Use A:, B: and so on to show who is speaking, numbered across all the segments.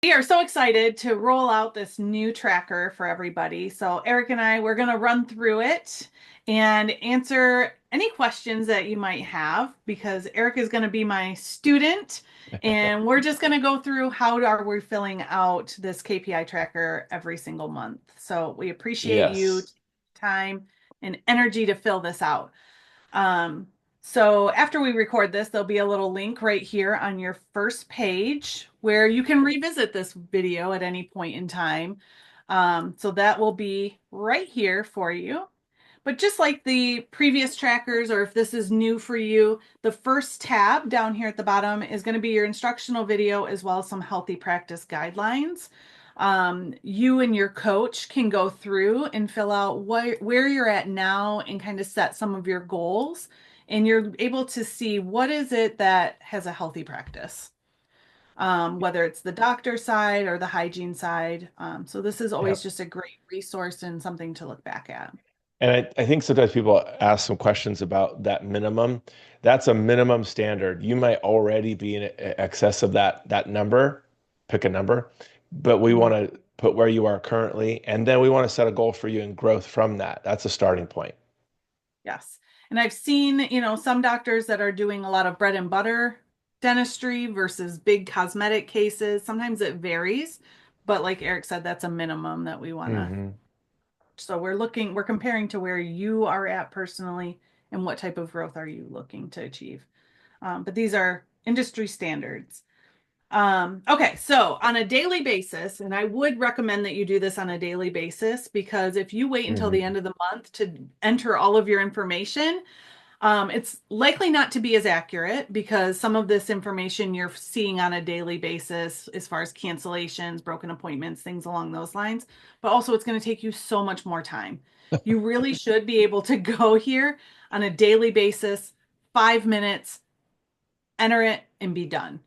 A: We are so excited to roll out this new tracker for everybody. So Eric and we're going to run through it and answer any questions that you might have because Eric is going to be my student and we're just going to go through how are we filling out this KPI tracker every single month. So we appreciate you
B: Yes.
A: taking time and energy to fill this out. Um, so after we record this, there'll be a little link right here on your first page where you can revisit this video at any point in time. So that will be right here for you. But just like the previous trackers, or if this is new for you, the first tab down here at the bottom is going to be your instructional video as well as some healthy practice guidelines. You and your coach can go through and fill out where you're at now and kind of set some of your goals. And you're able to see what is it that has a healthy practice, whether it's the doctor side or the hygiene side. So this is
B: Yeah.
A: always just a great resource and something to look back at.
B: And I think sometimes people ask some questions about that minimum. That's a minimum standard. You might already be in excess of that number, pick a number, but we
A: Mhm.
B: want to put where you are currently, and then we want to set a goal for you and growth from that. That's a starting point.
A: Yes. And I've seen, some doctors that are doing a lot of bread and butter dentistry versus big cosmetic cases. Sometimes it varies, but like Eric said, that's a minimum that we want to.
B: Hmm.
A: So we're comparing to where you are at personally and what type of growth are you looking to achieve. But these are industry standards. Okay, so on a daily basis, and I would recommend that you do this on a daily basis because if you wait until the
B: Hmm.
A: end of the month to enter all of your information, it's likely not to be as accurate because some of this information you're seeing on a daily basis, as far as cancellations, broken appointments, things along those lines, but also it's going to take you so much more time. You really should be able to go here on a daily basis, 5 minutes, enter it, and be done.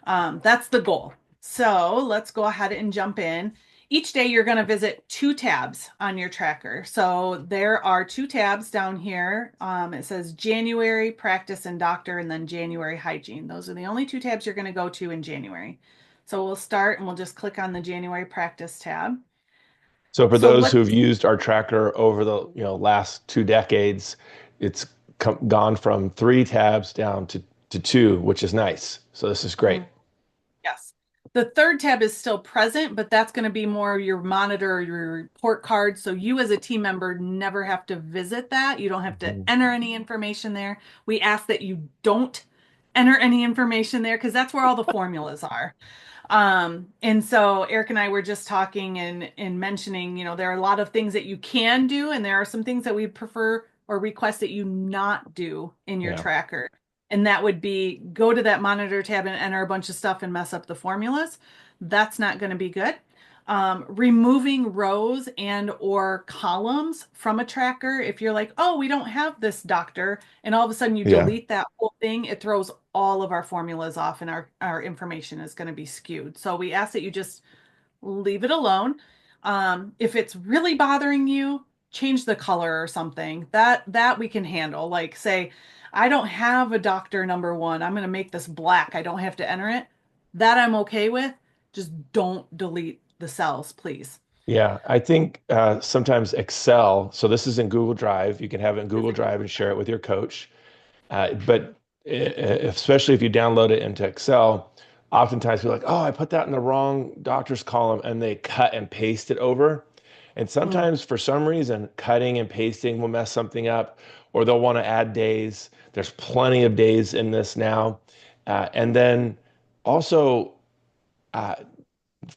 A: That's the goal. So let's go ahead and jump in. Each day you're going to visit two tabs on your tracker. So there are two tabs down here. It says January practice and doctor, and then January hygiene. Those are the only two tabs you're going to go to in January. So we'll start and we'll just click on the January practice tab.
B: So for
A: So
B: those
A: what
B: who've used our tracker over the last 2 decades, it's gone from three tabs down to two, which is nice. So this is great.
A: Mhm. Yes. The third tab is still present, but that's going to be more your monitor or your report card. So you as a team member never have to visit that. You don't have to
B: Mhm.
A: enter any information there. We ask that you don't enter any information there because that's where all the formulas are. And so Eric and I were just talking and mentioning, there are a lot of things that you can do, and there are some things that we prefer or request that you not do in your
B: Yeah.
A: tracker. And that would be go to that monitor tab and enter a bunch of stuff and mess up the formulas. That's not going to be good. Removing rows and or columns from a tracker. If you're like, oh, we don't have this doctor, and all of a sudden you
B: Yeah.
A: delete that whole thing, it throws all of our formulas off and our information is going to be skewed. So we ask that you just leave it alone. If it's really bothering you, change the color or something. That we can handle. Like say, I don't have a doctor number one. I'm going to make this black. I don't have to enter it. That I'm okay with. Just don't delete the cells, please.
B: Yeah, I think sometimes Excel, so this is in Google Drive. You can have it in
A: It's
B: Google
A: a
B: Drive
A: Google
B: and share
A: Drive.
B: it with your coach. But especially if you download it into Excel, oftentimes people are like, oh, I put that in the wrong doctor's column, and they cut and paste it over. And
A: Mm,
B: sometimes for some reason, cutting and pasting will mess something up, or they'll want to add days. There's plenty of days in this now. And then also, uh,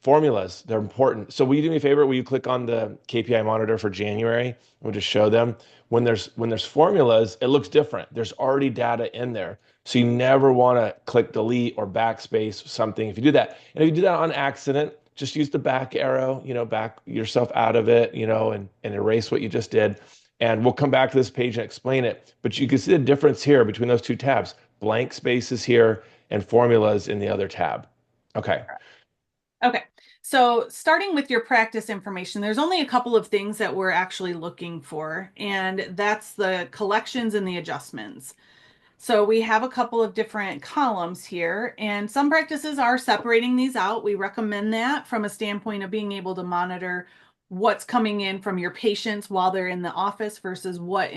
B: formulas, they're important. So will you do me a favor? Will you click on the KPI monitor for January? We'll just show them. When there's formulas, it looks different. There's already data in there. So you never want to click delete or backspace something if you do that. And if you do that on accident, just use the back arrow, back yourself out of it, and erase what you just did. And we'll come back to this page and explain it. But you can see the difference here between those two tabs. Blank spaces here and formulas in the other tab. Okay.
A: okay. So starting with your practice information, there's only a couple of things that we're actually looking for, and that's the collections and the adjustments. So we have a couple of different columns here, and some practices are separating these out. We recommend that from a standpoint of being able to monitor what's coming in from your patients while they're in the office versus what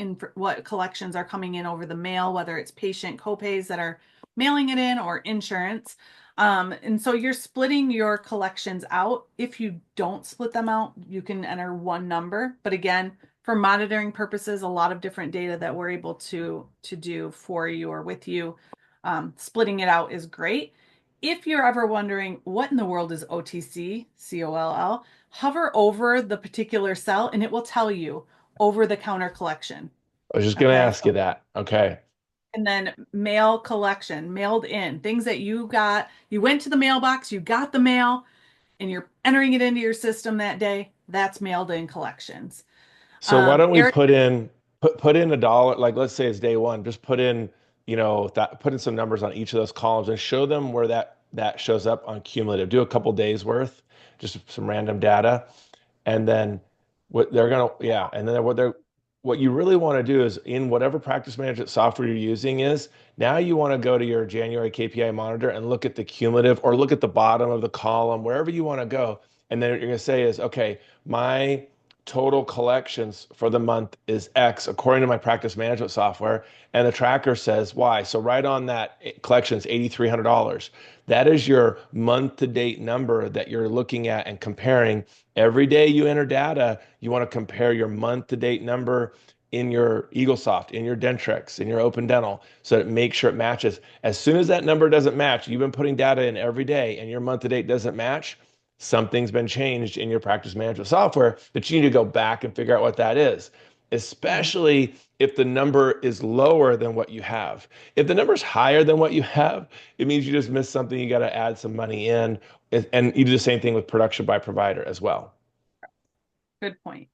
A: collections are coming in over the mail, whether it's patient copays that are mailing it in or insurance. And so you're splitting your collections out. If you don't split them out, you can enter one number. But again, for monitoring purposes, a lot of different data that we're able to do for you or with you. Splitting it out is great. If you're ever wondering what in the world is OTC, COLL, hover over the particular cell and it will tell you over the counter collection.
B: I was just going to
A: Okay.
B: ask you that. Okay.
A: And then mail collection, mailed in, things that you got, you went to the mailbox, you got the mail, and you're entering it into your system that day. That's mailed in collections.
B: So why don't we
A: Eric,
B: put in a dollar, like let's say it's day one, just put in, put in some numbers on each of those columns and show them where that shows up on cumulative. Do a couple days worth, just some random data. And then what they're gonna, yeah, and then what you really want to do is in whatever practice management software you're using is now you want to go to your January KPI monitor and look at the cumulative or look at the bottom of the column, wherever you want to go. And then what you're gonna say is, okay, my total collections for the month is X according to my practice management software. And the tracker says Y. So right on that collection is $8,300. That is your month to date number that you're looking at and comparing. Every day you enter data, you want to compare your month to date number in your EagleSoft, in your Dentrix, in your Open Dental, so that make sure it matches. As soon as that number doesn't match, you've been putting data in every day and your month to date doesn't match, something's been changed in your practice management software that you need to go back and figure out what that is,
A: right.
B: especially if the number is lower than what you have. If the number is higher than what you have, it means you just missed something. You got to add some money in. And you do the same thing with production by provider as well.
A: Good point.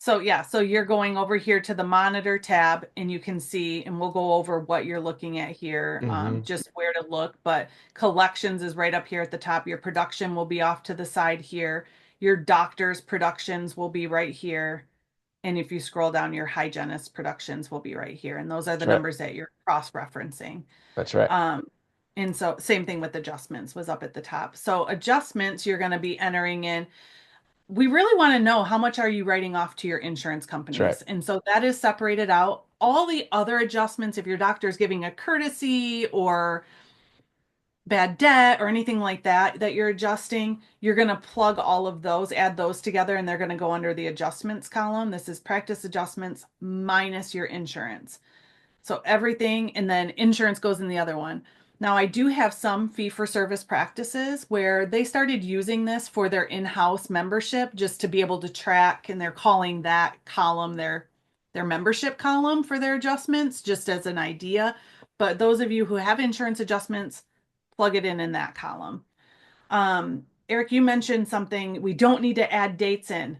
A: So yeah, so you're going over here to the monitor tab and you can see, and we'll go over what you're looking at here,
B: Hmm.
A: just where to look, but collections is right up here at the top. Your production will be off to the side here. Your doctor's productions will be right here. And if you scroll down, your hygienist productions will be right here. And those are the
B: That's right.
A: numbers that you're cross-referencing.
B: That's right.
A: Um, and so same thing with adjustments was up at the top. So adjustments, you're going to be entering in, we really want to know how much are you writing off to your insurance
B: That's right.
A: companies. And so that is separated out. All the other adjustments, if your doctor is giving a courtesy or bad debt or anything like that that you're adjusting, you're going to plug all of those, add those together, and they're going to go under the adjustments column. This is practice adjustments minus your insurance. So everything, and then insurance goes in the other one. Now, I do have some fee for service practices where they started using this for their in-house membership just to be able to track, and they're calling that column their membership column for their adjustments, just as an idea. But those of you who have insurance adjustments, plug it in that column. Eric, you mentioned something. We don't need to add dates in.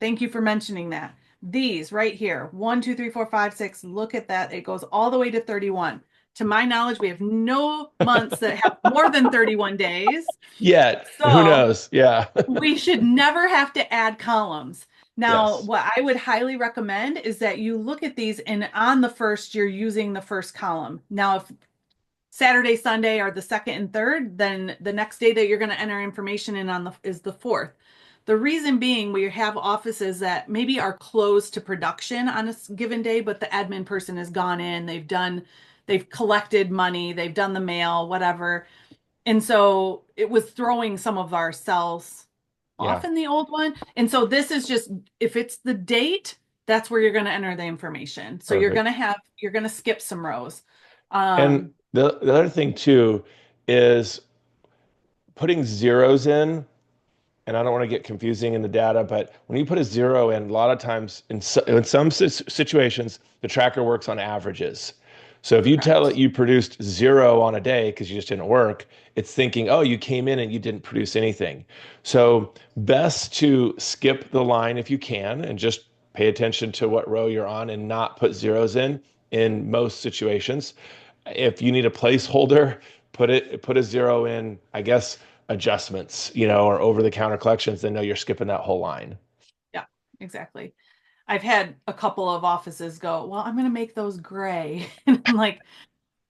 A: Thank you for mentioning that. These right here, 1, 2, 3, 4, 5, 6, look at that. It goes all the way to 31. To my knowledge, we have no months that have more than 31 days.
B: Yet, who
A: So
B: knows? Yeah.
A: we should never have to add columns. Now,
B: Yes.
A: what I would highly recommend is that you look at these and on the first, you're using the first column. Now, if Saturday, Sunday are the second and third, then the next day that you're going to enter information in on the is the fourth. The reason being we have offices that maybe are closed to production on a given day, but the admin person has gone in, they've collected money, they've done the mail, whatever. And so it was throwing some of our cells off
B: Yeah.
A: in the old one. And so this is just, if it's the date, that's where you're going to enter the information. So
B: Perfect.
A: you're going to skip some rows.
B: And
A: Um,
B: the other thing too is putting zeros in, and I don't want to get confusing in the data, but when you put a zero in, a lot of times in some situations, the tracker works on averages. So if you tell it
A: Correct.
B: you produced zero on a day because you just didn't work, it's thinking, oh, you came in and you didn't produce anything. So best to skip the line if you can and just pay attention to what row you're on and not put zeros in most situations. If you need a placeholder, put a zero in, I guess, adjustments, or over the counter collections, then know you're skipping that whole line.
A: Yeah, exactly. I've had a couple of offices go, well, I'm going to make those gray. And I'm like,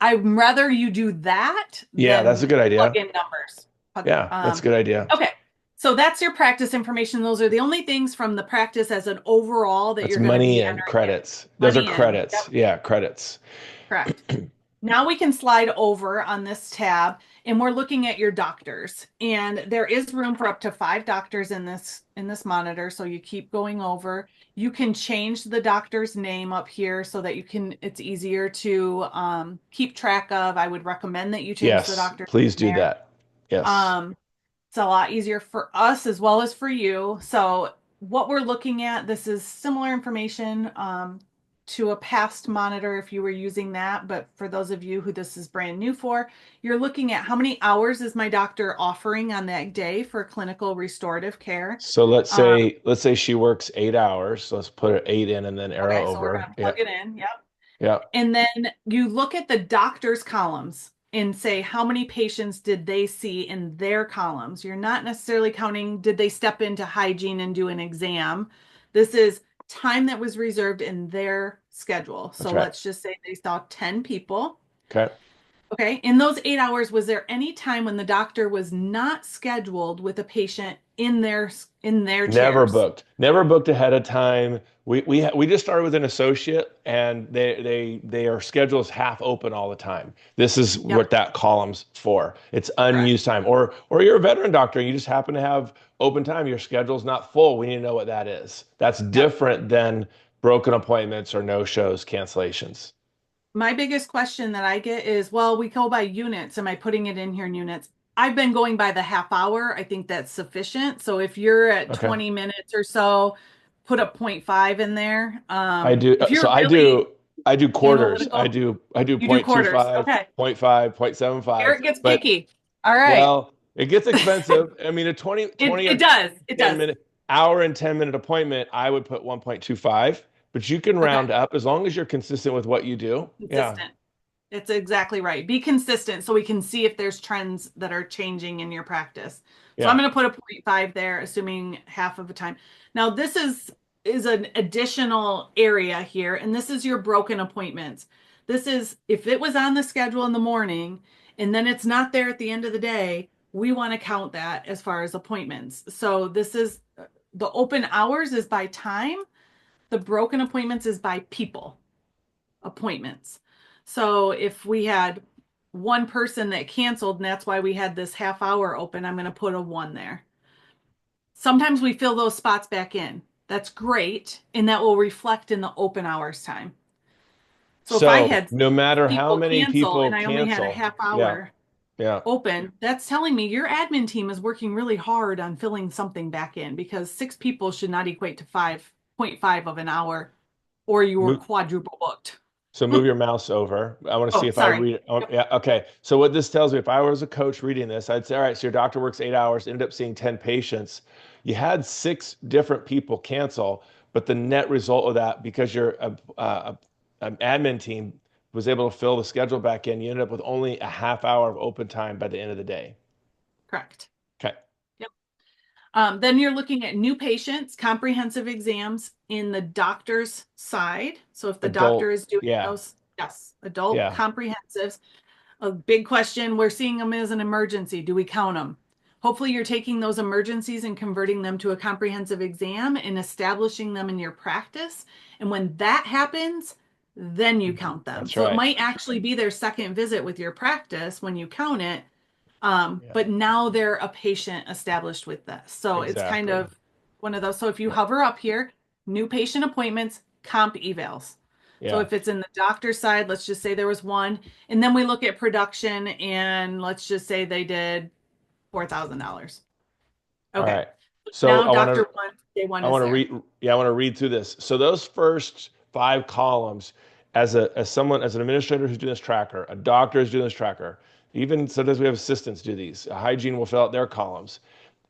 A: I'd rather you do that
B: Yeah, that's a
A: than
B: good
A: plug
B: idea.
A: in numbers.
B: Yeah, that's a good idea.
A: Okay. So that's your practice information. Those are the only things from the practice as an overall that
B: That's
A: you're going to
B: money
A: be
B: and
A: entering in.
B: credits. Those are
A: Money in.
B: credits.
A: Yep,
B: Yeah, credits.
A: correct. Now we can slide over on this tab and we're looking at your doctors. And there is room for up to 5 doctors in this monitor. So you keep going over. You can change the doctor's name up here so that you can, it's easier to keep track of. I would recommend that you change the
B: Yes,
A: doctor's
B: please
A: name
B: do
A: there.
B: that. Yes.
A: Um, it's a lot easier for us as well as for you. So what we're looking at, this is similar information to a past monitor if you were using that. But for those of you who this is brand new for, you're looking at how many hours is my doctor offering on that day for clinical restorative care.
B: So
A: Um,
B: let's say she works 8 hours. So let's put an 8 in and then arrow
A: okay, so we're going
B: over.
A: to
B: Yeah.
A: plug it in. Yep.
B: Yeah.
A: And then you look at the doctor's columns and say, how many patients did they see in their columns? You're not necessarily counting, did they step into hygiene and do an exam? This is time that was reserved in their schedule.
B: That's
A: So
B: right.
A: let's just say they saw 10 people.
B: Okay.
A: Okay. In those 8 hours, was there any time when the doctor was not scheduled with a patient in their
B: Never
A: chairs?
B: booked. Never booked ahead of time. We just started with an associate, and their schedule is half open all the time. This is
A: Yep.
B: what that column's for. It's
A: Correct.
B: unused time. Or you're a veteran doctor and you just happen to have open time. Your schedule's not full. We need to know what that is. That's
A: Yep.
B: different than broken appointments or no shows, cancellations.
A: My biggest question that I get is, well, we go by units. Am I putting it in here in units? I've been going by the half hour. I think that's sufficient. So if you're at
B: Okay.
A: 20 minutes or so, put a point 0.5 in there.
B: I do.
A: If
B: So
A: you're really
B: I do quarters.
A: analytical,
B: I do
A: you do quarters.
B: 0.25,
A: Okay.
B: 0.5, 0.75.
A: Eric gets
B: But
A: picky. All right.
B: well, it gets expensive. I mean, a 20,
A: It
B: 20
A: it
B: or
A: does. It
B: 10
A: does.
B: minute hour and 10-minute appointment, I would put 1.25, but you can
A: Okay.
B: round up as long as you're consistent with what you do. Yeah.
A: Consistent. It's exactly right. Be consistent so we can see if there's trends that are changing in your practice. So I'm
B: Yeah.
A: going to put a point 0.5 there, assuming half of the time. Now this is an additional area here, and this is your broken appointments. This is if it was on the schedule in the morning and then it's not there at the end of the day, we want to count that as far as appointments. So this is the open hours is by time, the broken appointments is by people appointments. So if we had one person that canceled and that's why we had this half hour open, I'm going to put a 1 there. Sometimes we fill those spots back in. That's great. And that will reflect in the open hours time. So if I
B: So
A: had
B: no matter how
A: people
B: many
A: cancel
B: people
A: and I only had a
B: cancel,
A: half
B: yeah,
A: hour
B: yeah.
A: open, that's telling me your admin team is working really hard on filling something back in because 6 people should not equate to 5.5 of an hour or you were
B: Mo-
A: quadruple booked.
B: So move your mouse over. I want to see
A: Oh,
B: if I
A: sorry.
B: read. Oh,
A: Yep,
B: yeah. Okay. So what this tells me, if I was a coach reading this, I'd say, all right, so your doctor works 8 hours, ended up seeing 10 patients. You had 6 different people cancel, but the net result of that, because an admin team was able to fill the schedule back in, you ended up with only a half hour of open time by the end of the day.
A: correct.
B: Okay.
A: Yep. Then you're looking at new patients, comprehensive exams in the doctor's side. So if the doctor
B: Adult.
A: is doing
B: Yeah.
A: those, yes, adult
B: Yeah.
A: comprehensives. A big question, we're seeing them as an emergency. Do we count them? Hopefully you're taking those emergencies and converting them to a comprehensive exam and establishing them in your practice. And when that happens, then you count them.
B: That's
A: So it
B: right.
A: might actually be their second visit with your practice when you count it,
B: Yeah.
A: but now they're a patient established with this. So it's kind
B: Exactly.
A: of one of those. So if you
B: Yeah.
A: hover up here, new patient appointments, comp evals. So
B: Yeah.
A: if it's in the doctor side, let's just say there was one, and then we look at production and let's just say they did $4,000.
B: All
A: Okay.
B: right. So
A: Now doctor one, day one
B: I
A: is
B: want to
A: there.
B: read, yeah, I want to read through this. So those first 5 columns, as someone, as an administrator who's doing this tracker, a doctor who's doing this tracker, even sometimes we have assistants do these. A hygiene will fill out their columns.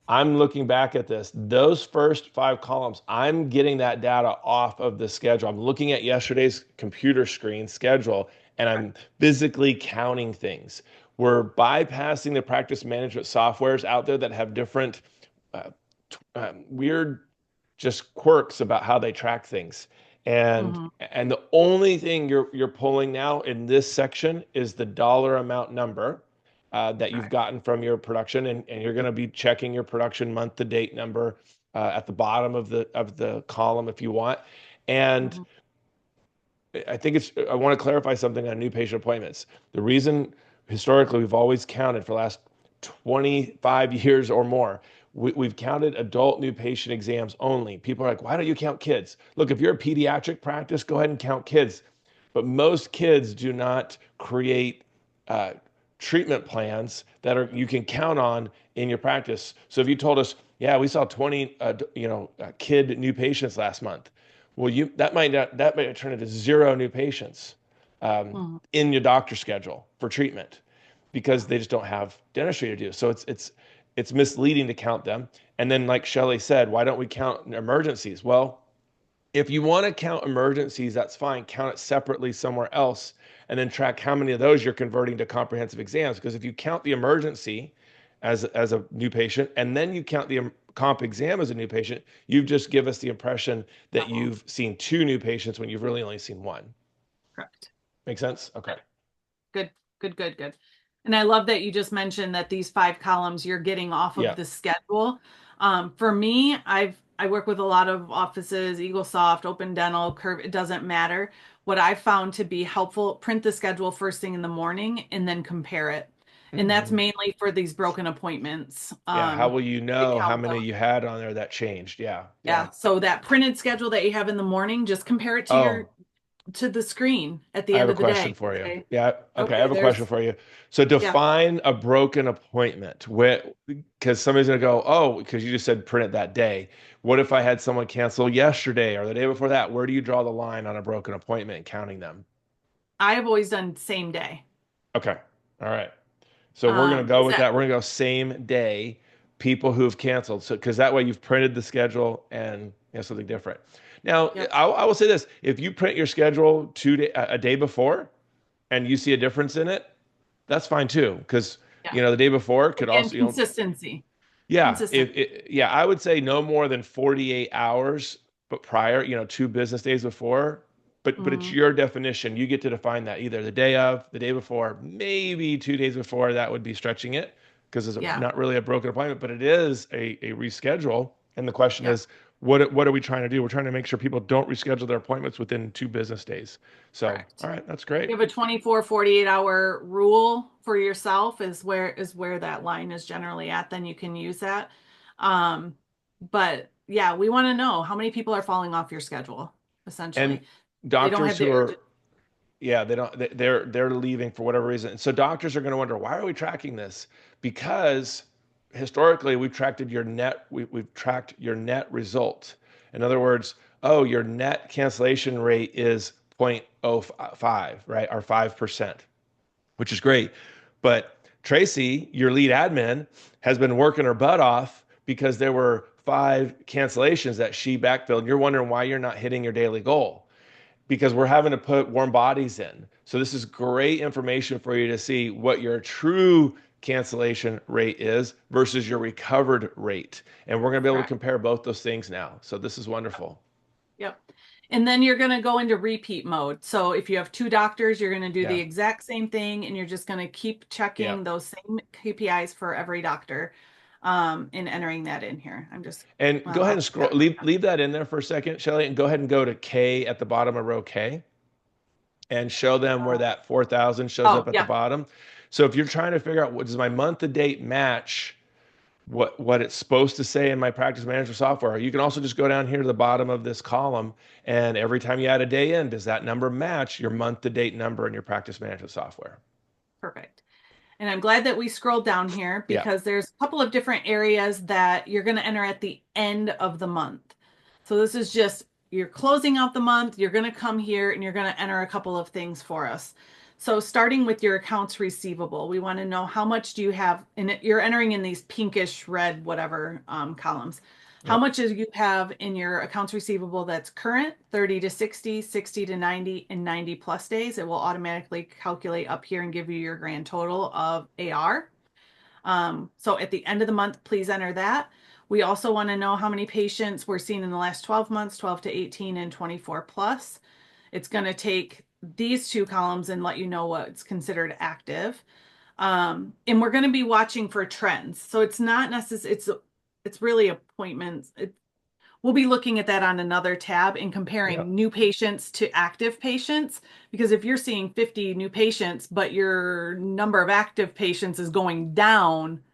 B: I'm looking back at this. Those first 5 columns, I'm getting that data off of the schedule. I'm looking at yesterday's computer screen schedule and I'm physically counting things. We're bypassing the practice management softwares out there that have different weird just quirks about how they track things. And
A: Hmm.
B: and the only thing you're pulling now in this section is the dollar amount number that you've
A: Correct.
B: gotten from your production, and you're going to be checking your production month to date number at the bottom of the column if you want. And
A: Hmm.
B: I think I want to clarify something on new patient appointments. The reason historically we've always counted for the last 25 years or more, we've counted adult new patient exams only. People are like, why don't you count kids? Look, if you're a pediatric practice, go ahead and count kids. But most kids do not create uh, treatment plans that are you can count on in your practice. So if you told us, yeah, we saw 20, kid new patients last month, well, you that might turn into zero new patients
A: Hmm.
B: in your doctor schedule for treatment because they just don't have dentistry to do. So it's misleading to count them. And then, like Shelley said, why don't we count emergencies? Well, if you want to count emergencies, that's fine. Count it separately somewhere else and then track how many of those you're converting to comprehensive exams. Because if you count the emergency as a new patient and then you count the comp exam as a new patient, you've just give us the impression that
A: Double.
B: you've seen two new patients when you've really only seen one.
A: Correct.
B: Make sense? Okay.
A: Good, good, good, good. And I love that you just mentioned that these 5 columns you're getting off of
B: Yeah.
A: the schedule. For me, I work with a lot of offices, EagleSoft, Open Dental, Curve, it doesn't matter. What I found to be helpful, print the schedule first thing in the morning and then compare it. And that's
B: Mhm.
A: mainly for these broken appointments.
B: Yeah. How will you
A: To
B: know how
A: count them.
B: many you had on there that changed? Yeah. Yeah.
A: Yeah. So that printed schedule that you have in the morning, just compare it to
B: Oh,
A: your to the screen at the
B: I have
A: end
B: a
A: of the
B: question
A: day.
B: for you.
A: Say,
B: Yeah. Okay. I
A: okay,
B: have a question
A: there's
B: for you. So
A: yeah.
B: define a broken appointment. Because somebody's going to go, oh, because you just said print it that day. What if I had someone cancel yesterday or the day before that? Where do you draw the line on a broken appointment and counting them?
A: I've always done same day.
B: Okay. All right. So we're going to go
A: Is
B: with
A: that
B: that. We're going to go same day, people who have canceled. So, because that way you've printed the schedule and something different. Now,
A: yep.
B: I will say this: if you print your schedule a day before and you see a difference in it, that's fine too. Because
A: Yeah.
B: the day before could
A: Again,
B: also,
A: consistency.
B: yeah,
A: Consistent.
B: yeah, I would say no more than 48 hours, but prior, 2 business days before. But it's
A: Mhm.
B: your definition. You get to define that either the day of, the day before, maybe 2 days before. That would be stretching it because it's
A: Yeah.
B: not really a broken appointment, but it is a reschedule. And the question
A: Yep.
B: is, what are we trying to do? We're trying to make sure people don't reschedule their appointments within 2 business days. So, all
A: Correct.
B: right, that's great.
A: You have a 24, 48 hour rule for yourself is where that line is generally at, then you can use that. Um, but yeah, we want to know how many people are falling off your schedule,
B: And
A: essentially. They don't
B: doctors
A: have the
B: who are
A: urgent.
B: Yeah, they don't. They're leaving for whatever reason. So doctors are going to wonder, why are we tracking this? Because historically we've tracked your net result. In other words, oh, your net cancellation rate is 0.05, right? Or 5%, which is great. But Tracy, your lead admin, has been working her butt off because there were 5 cancellations that she backfilled. And you're wondering why you're not hitting your daily goal because we're having to put warm bodies in. So this is great information for you to see what your true cancellation rate is versus your recovered rate. And we're going to be able to
A: Correct.
B: compare both those things now. So this is wonderful.
A: Yep. And then you're going to go into repeat mode. So if you have 2 doctors, you're going to do the
B: Yeah.
A: exact same thing and you're just going to keep
B: Yeah.
A: checking those same KPIs for every doctor and entering that in here. I'm just,
B: And go
A: well,
B: ahead
A: I'll
B: and
A: put that.
B: leave that in there for a second, Shelly, and go ahead and go to K at the bottom of row K and show them where that 4,000 shows
A: Oh,
B: up at the
A: yeah,
B: bottom. So if you're trying to figure out what does my month to date match what it's supposed to say in my practice manager software. You can also just go down here to the bottom of this column, and every time you add a day in, does that number match your month to date number in your practice management software?
A: perfect. And I'm glad that we scrolled down here
B: Yeah.
A: because there's a couple of different areas that you're going to enter at the end of the month. So this is just you're closing out the month, you're going to come here and you're going to enter a couple of things for us. So starting with your accounts receivable, we want to know how much do you have, and you're entering in these pinkish red whatever columns. How
B: Yep.
A: much is you have in your accounts receivable that's current, 30 to 60, 60 to 90, and 90 plus days? It will automatically calculate up here and give you your grand total of AR. So at the end of the month, please enter that. We also want to know how many patients we're seeing in the last 12 months, 12 to 18 and 24 plus. It's going to take these two columns and let you know what's considered active. And we're going to be watching for trends. So it's not necessary, it's really appointments. We'll be looking at that on another tab and
B: Yeah.
A: comparing new patients to active patients. Because if you're seeing 50 new patients, but your number of active patients is going down,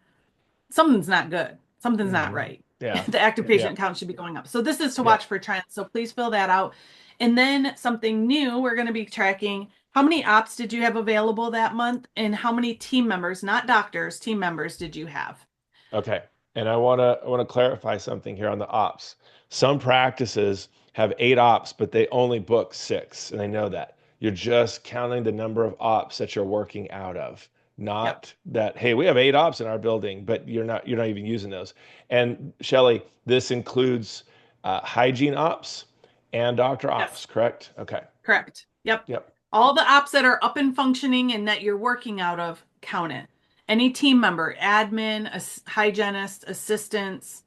A: something's not good. Something's not
B: Hmm.
A: right.
B: Yeah.
A: The active
B: Yeah.
A: patient count should be going up. So this is to
B: Yeah.
A: watch for trends. So please fill that out. And then something new, we're going to be tracking how many ops did you have available that month and how many team members, not doctors, team members did you have?
B: Okay. And I want to clarify something here on the ops. Some practices have 8 ops, but they only book 6, and they know that. You're just counting the number of ops that you're working out of,
A: Yep.
B: not that, hey, we have 8 ops in our building, but you're not even using those. And Shelly, this includes hygiene ops and doctor
A: Yes.
B: ops, correct? Okay.
A: Correct. Yep.
B: Yep.
A: All the ops that are up and functioning and that you're working out of, count it. Any team member, admin, hygienist, assistants,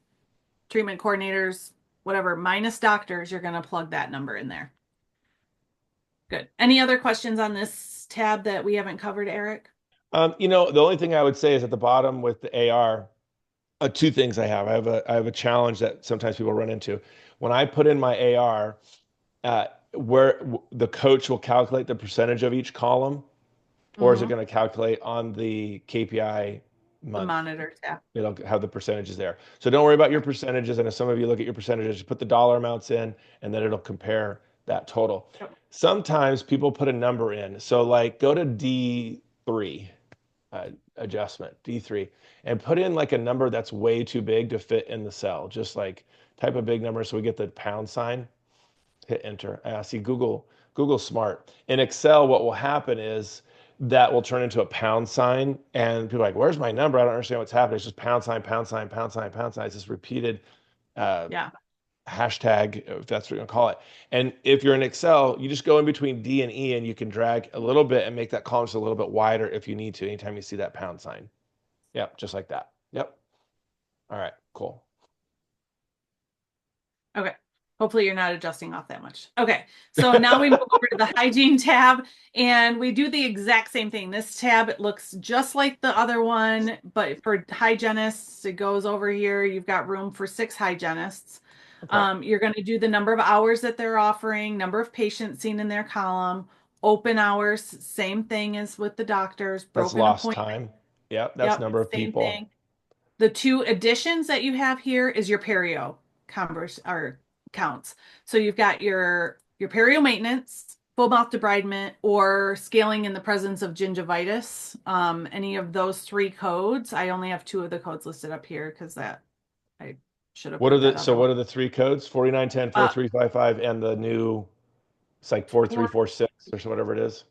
A: treatment coordinators, whatever, minus doctors, you're going to plug that number in there. Good. Any other questions on this tab that we haven't covered, Eric?
B: The only thing I would say is at the bottom with the AR, two things I have. I have a challenge that sometimes people run into. When I put in my AR, the coach will calculate the percentage of each column, or is it
A: Mm-hmm.
B: going to calculate on the KPI
A: The
B: month?
A: monitor tab.
B: It'll have the percentages there. So don't worry about your
A: Yep.
B: percentages. And if some of you look at your percentages, just put the dollar amounts in, and then it'll compare that total.
A: Yep.
B: Sometimes people put a number in. So like go to D3 adjustment, D3, and put in like a number that's way too big to fit in the cell. Just like type a big number so we get the pound sign, hit enter. See, Google's smart. In Excel, what will happen is that will turn into a pound sign, and people are like, where's my number? I don't understand what's happening. It's just pound sign, pound sign, pound sign, pound sign. It's this repeated uh,
A: Yeah.
B: hashtag, if that's what you're gonna call it. And if you're in Excel, you just go in between D and E and you can drag a little bit and make that column just a little bit wider if you need to, anytime you see that pound sign. Yep, just like that. Yep. All right, cool.
A: Okay. Hopefully you're not adjusting off that much. Okay. So now we move over to the hygiene tab and we do the exact same thing. This tab, it looks just like the other one, but for hygienists, it goes over here. You've got room for 6 hygienists.
B: Okay.
A: You're going to do the number of hours that they're offering, number of patients seen in their column, open hours, same thing as with the doctors,
B: That's
A: broken
B: lost
A: appointment.
B: time. Yep, that's
A: Yep,
B: number of
A: same
B: people.
A: thing. The two additions that you have here is your perio converse or counts. So you've got your perio maintenance, full mouth debridement, or scaling in the presence of gingivitis. Any of those 3 codes. I only have 2 of the codes listed up here because that I should have
B: What are
A: put that
B: the so
A: other one.
B: what are the 3 codes? 4910,
A: Uh,
B: 4355, and the new, it's like
A: four,
B: 4346 or so whatever it is.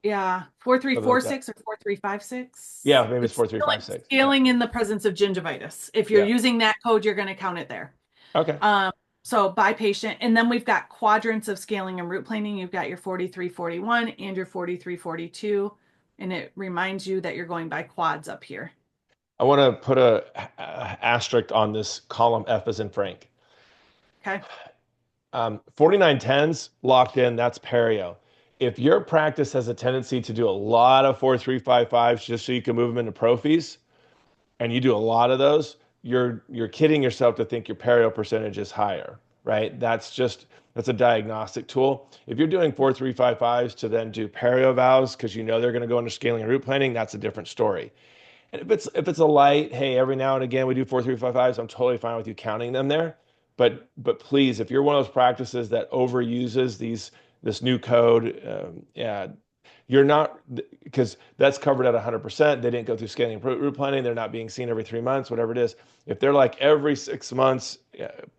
A: yeah, four three
B: Something
A: four
B: like that.
A: six or 4356.
B: Yeah, maybe it's
A: It's scaling,
B: 4356. Yeah.
A: scaling in the presence of gingivitis. If you're
B: Yeah.
A: using that code, you're going to count it there.
B: Okay.
A: Um, so by patient, and then we've got quadrants of scaling and root planing. You've got your 4341 and your 4342, and it reminds you that you're going by quads up here.
B: I want to put a asterisk on this column F as in Frank.
A: Okay.
B: 4910s locked in, that's perio. If your practice has a tendency to do a lot of 4355s just so you can move them into prophies, and you do a lot of those, you're kidding yourself to think your perio percentage is higher, right? That's a diagnostic tool. If you're doing 4355s to then do perio valves because you know they're going to go into scaling and root planning, that's a different story. And if it's a light, hey, every now and again we do 4355s, I'm totally fine with you counting them there. But please, if you're one of those practices that overuses this new code, yeah, you're not, because that's covered at 100%. They didn't go through scaling and root planning. They're not being seen every 3 months, whatever it is. If they're like every 6 months,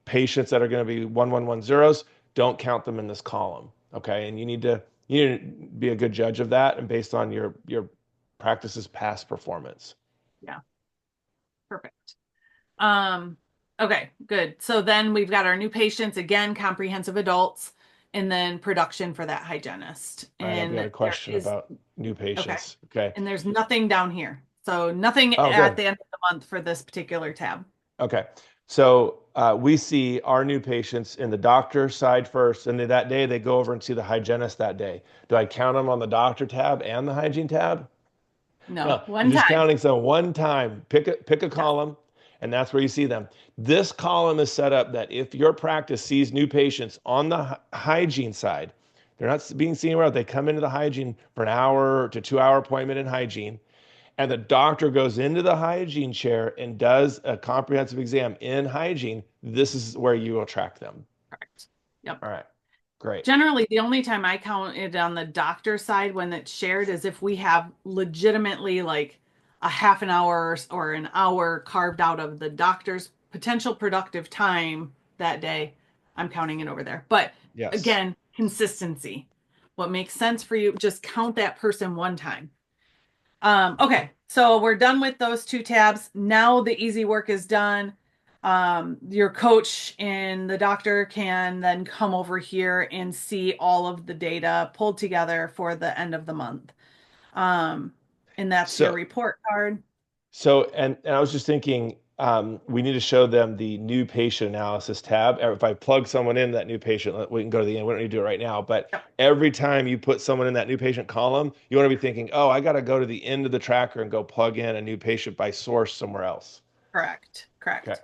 B: patients that are going to be 1110s, don't count them in this column. Okay. And you need to be a good judge of that and based on your practice's past performance.
A: Yeah. Perfect. Um, okay, good. So then we've got our new patients, again, comprehensive adults, and then production for that hygienist.
B: All right. I've got
A: And
B: a
A: there
B: question
A: is,
B: about new
A: okay.
B: patients. Okay.
A: And there's nothing down here. So nothing
B: Oh,
A: at
B: good.
A: the end of the month for this particular tab.
B: Okay. So we see our new patients in the doctor side first, and then that day they go over and see the hygienist that day. Do I count them on the doctor tab and the hygiene tab?
A: No,
B: No, you're
A: one
B: just
A: time.
B: counting some one time. Pick a
A: Yes,
B: column, and that's where you see them. This column is set up that if your practice sees new patients on the hygiene side, they're not being seen around. They come into the hygiene for an hour to 2 hour appointment in hygiene, and the doctor goes into the hygiene chair and does a comprehensive exam in hygiene. This is where you will track them.
A: correct. Yep.
B: All right, great.
A: Generally, the only time I count it on the doctor side when it's shared is if we have legitimately like a half an hour or an hour carved out of the doctor's potential productive time that day. I'm counting it over there. But
B: Yes.
A: again, consistency. What makes sense for you, just count that person one time. Okay, so we're done with those two tabs. Now the easy work is done. Your coach and the doctor can then come over here and see all of the data pulled together for the end of the month. Um, and that's your
B: So
A: report card.
B: and I was just thinking, we need to show them the new patient analysis tab. Or if I plug someone in that new patient, we can go to the end. We don't need to do it right now, but
A: Yep,
B: every time you put someone in that new patient column, you want to be thinking, oh, I got to go to the end of the tracker and go plug in a new patient by source somewhere else.
A: correct,
B: Okay.
A: correct.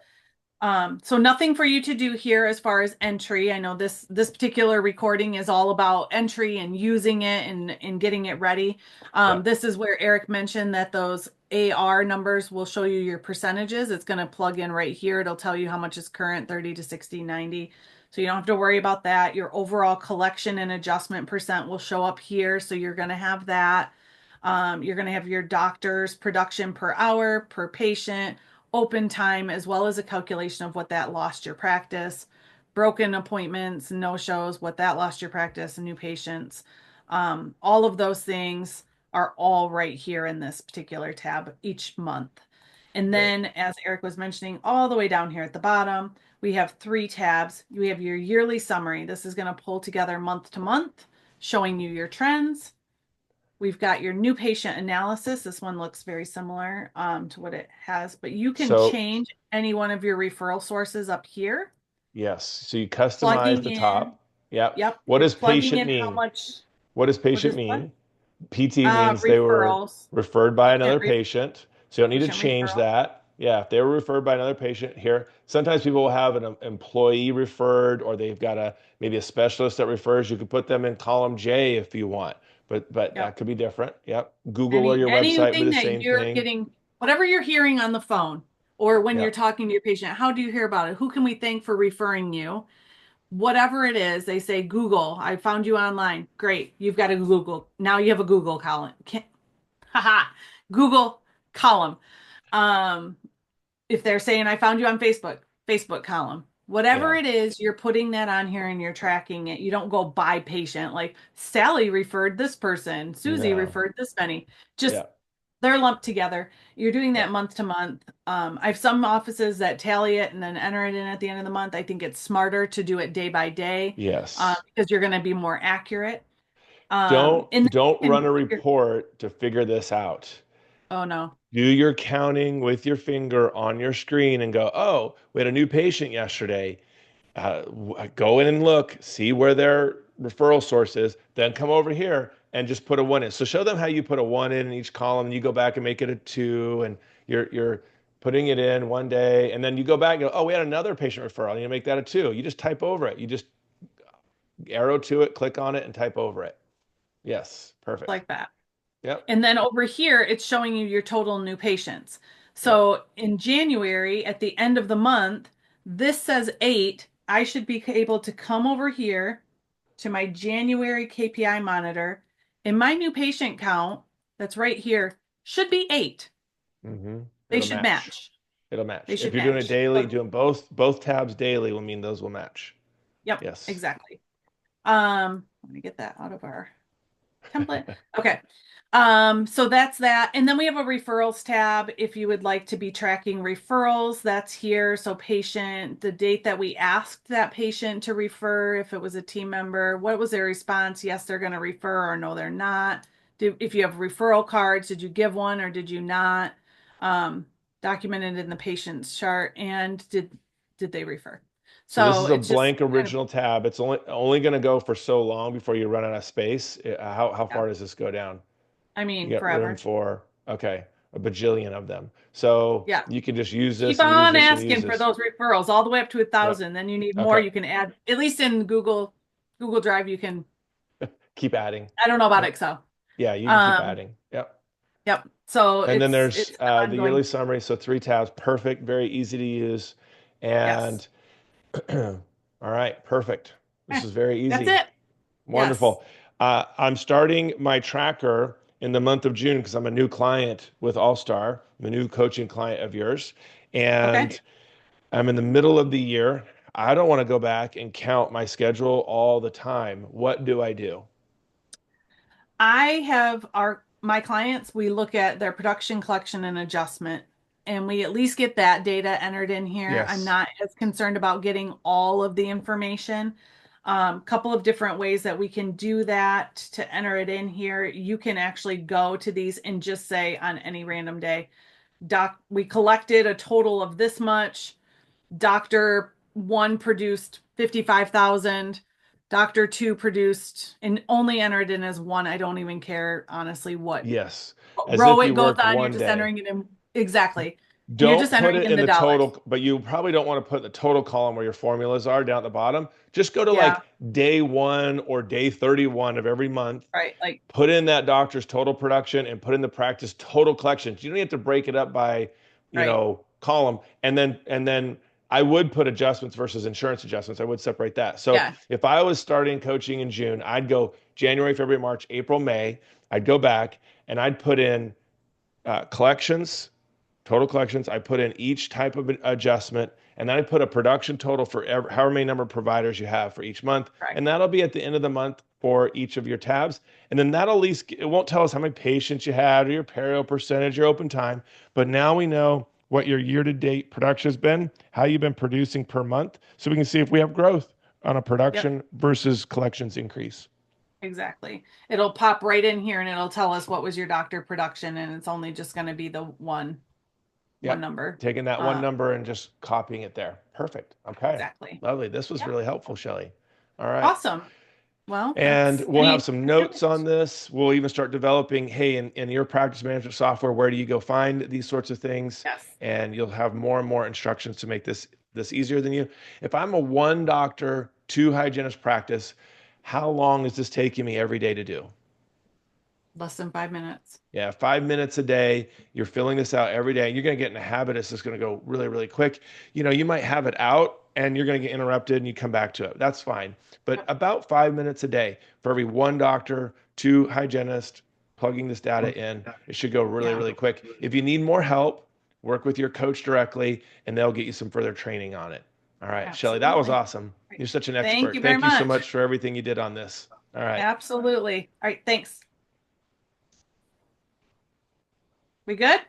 A: So nothing for you to do here as far as entry. I know this particular recording is all about entry and using it and getting it ready.
B: Yeah.
A: This is where Eric mentioned that those AR numbers will show you your percentages. It's going to plug in right here. It'll tell you how much is current, 30 to 60, 90. So you don't have to worry about that. Your overall collection and adjustment percent will show up here. So you're going to have that. You're going to have your doctor's production per hour, per patient, open time, as well as a calculation of what that lost your practice, broken appointments, no shows, what that lost your practice, and new patients. All of those things are all right here in this particular tab each month. And
B: Great.
A: then, as Eric was mentioning, all the way down here at the bottom, we have three tabs. We have your yearly summary. This is going to pull together month to month, showing you your trends. We've got your new patient analysis. This one looks very similar to what it has, but you can
B: So
A: change any one of your referral sources up here,
B: yes, so you customize
A: plugging
B: the
A: in.
B: top. Yep.
A: Yep,
B: What
A: you're
B: does
A: plugging
B: patient
A: in how
B: mean?
A: much,
B: What does
A: what
B: patient
A: is what?
B: mean? PT means they were
A: Referrals,
B: referred by
A: patient,
B: another patient. So you don't need to
A: patient
B: change
A: referral.
B: that. Yeah, if they were referred by another patient here, sometimes people will have an employee referred or they've got a maybe a specialist that refers. You could put them in column J if you want, but
A: Yep.
B: that could be different. Yep. Google or your website would be
A: Anything
B: the
A: that
B: same
A: you're
B: thing.
A: getting, whatever you're hearing on the phone or when you're
B: Yep.
A: talking to your patient, how do you hear about it? Who can we thank for referring you? Whatever it is, they say Google. I found you online. Great. You've got a Google. Now you have a Google column. Haha. Google column. Um, if they're saying I found you on Facebook, Facebook column. Whatever
B: Yeah.
A: it is, you're putting that on here and you're tracking it. You don't go by patient like Sally referred this person, Susie
B: No.
A: referred this many. Just
B: Yeah.
A: they're lumped together. You're doing
B: Yeah.
A: that month to month. I have some offices that tally it and then enter it in at the end of the month. I think it's smarter to do it day by day
B: Yes.
A: because you're going to be more accurate.
B: Don't
A: And then
B: don't
A: you
B: run
A: can
B: a
A: figure,
B: report to figure this out.
A: oh no,
B: Do your counting with your finger on your screen and go, oh, we had a new patient yesterday. Go in and look, see where their referral source is, then come over here and just put a one in. So show them how you put a one in each column, and you go back and make it a two, and you're putting it in one day, and then you go back and go, oh, we had another patient referral, and you make that a two. You just type over it. You just arrow to it, click on it, and type over it. Yes, perfect.
A: like that.
B: Yep,
A: And then over here, it's showing you your total new patients.
B: yep.
A: So in January, at the end of the month, this says 8. I should be able to come over here to my January KPI monitor, and my new patient count that's right here should be 8.
B: hmm
A: They
B: It'll
A: should
B: match.
A: match.
B: It'll
A: They
B: match. If
A: should
B: you're doing it
A: match.
B: daily,
A: So,
B: doing both tabs daily will mean those will match.
A: yep,
B: Yes.
A: exactly. Let me get that out of our template. Okay. So that's that. And then we have a referrals tab. If you would like to be tracking referrals, that's here. So patient, the date that we asked that patient to refer, if it was a team member, what was their response? Yes, they're going to refer, or no, they're not. If you have referral cards, did you give one or did you not? Um, Documented in the patient's chart. And did they refer?
B: So this
A: So
B: is a
A: it's just
B: blank
A: kind of,
B: original tab. It's only going to go for so long before you run out of space. How
A: yeah,
B: far does this go down?
A: I
B: You
A: mean,
B: got room
A: forever.
B: for, okay, a bajillion of them. So
A: Yeah.
B: you can just use
A: Keep
B: this and use
A: on
B: this and use
A: asking for
B: this.
A: those referrals all the way up to a
B: Yep.
A: thousand. Then you need more.
B: Okay.
A: You can add, at least in Google Drive, you can,
B: Keep adding.
A: I don't know about
B: Yep.
A: Excel.
B: Yeah, you can keep
A: Um,
B: adding. Yep.
A: yep. So
B: And then there's
A: it's an
B: the yearly
A: ongoing.
B: summary. So three tabs, perfect, very easy to use.
A: Yes.
B: And all right, perfect. This
A: Okay.
B: is very
A: That's
B: easy.
A: it. Yes.
B: Wonderful. I'm starting my tracker in the month of June because I'm a new client with All Star. I'm a new coaching client of yours.
A: Okay.
B: And I'm in the middle of the year. I don't want to go back and count my schedule all the time. What do I do?
A: I have my clients, we look at their production, collection, and adjustment, and we at least get that data entered in here. I'm
B: Yes.
A: not as concerned about getting all of the information. Couple of different ways that we can do that to enter it in here. You can actually go to these and just say on any random day, doc, we collected a total of this much. Doctor one produced 55,000. Doctor two produced and only entered in as one. I don't even care, honestly,
B: Yes.
A: what
B: As
A: row
B: if
A: it
B: you
A: goes
B: worked
A: on. You're
B: one
A: just
B: day.
A: entering it in exactly. And you're
B: Don't
A: just
B: put
A: entering
B: it
A: in
B: in
A: the
B: the
A: dollars.
B: total, but you probably don't want to put the total column where your formulas are down at the bottom. Just go to
A: Yeah,
B: like day one or day 31 of every month,
A: right. Like,
B: put in that doctor's total production and put in the practice total collections. You don't have to break it up by,
A: right.
B: column. And then I would put adjustments versus insurance adjustments. I would separate that. So
A: Yeah,
B: if I was starting coaching in June, I'd go January, February, March, April, May. I'd go back and I'd put in collections, total collections. I put in each type of adjustment, and then I put a production total for however many number of providers you have for each month,
A: correct.
B: and that'll be at the end of the month for each of your tabs. And then that'll at least it won't tell us how many patients you had or your perio percentage, your open time, but now we know what your year-to-date production has been, how you've been producing per month, so we can see if we have growth on a
A: Yep,
B: production versus collections increase.
A: exactly. It'll pop right in here and it'll tell us what was your doctor production, and it's only just going to be the one
B: Yep.
A: number.
B: Taking that one
A: Uh,
B: number and just copying it there. Perfect. Okay.
A: exactly.
B: Lovely. This was
A: Yep.
B: really helpful, Shelley. All right.
A: Awesome. Well,
B: And
A: that's
B: we'll have
A: any
B: some notes on this. We'll even start developing, hey, in your practice management software, where do you go find these sorts of things?
A: yes.
B: And you'll have more and more instructions to make this easier than you. If I'm a one doctor, two hygienist practice, how long is this taking me every day to do?
A: Less than 5 minutes.
B: Yeah, 5 minutes a day. You're filling this out every day. You're going to get in a habit. It's just going to go really, really quick. You might have it out and you're going to get interrupted and you come back to it. That's fine. But
A: Yep.
B: about 5 minutes a day for every one doctor, two hygienists plugging this data in, it should go really,
A: Yeah,
B: really quick. If you need more help, work with your coach directly and they'll get you some further training on it. All right, Shelley, that was
A: absolutely.
B: awesome. You're such an
A: Thank
B: expert.
A: you very
B: Thank you so
A: much.
B: much for everything you did on this. All right.
A: Absolutely. All right, thanks. We good?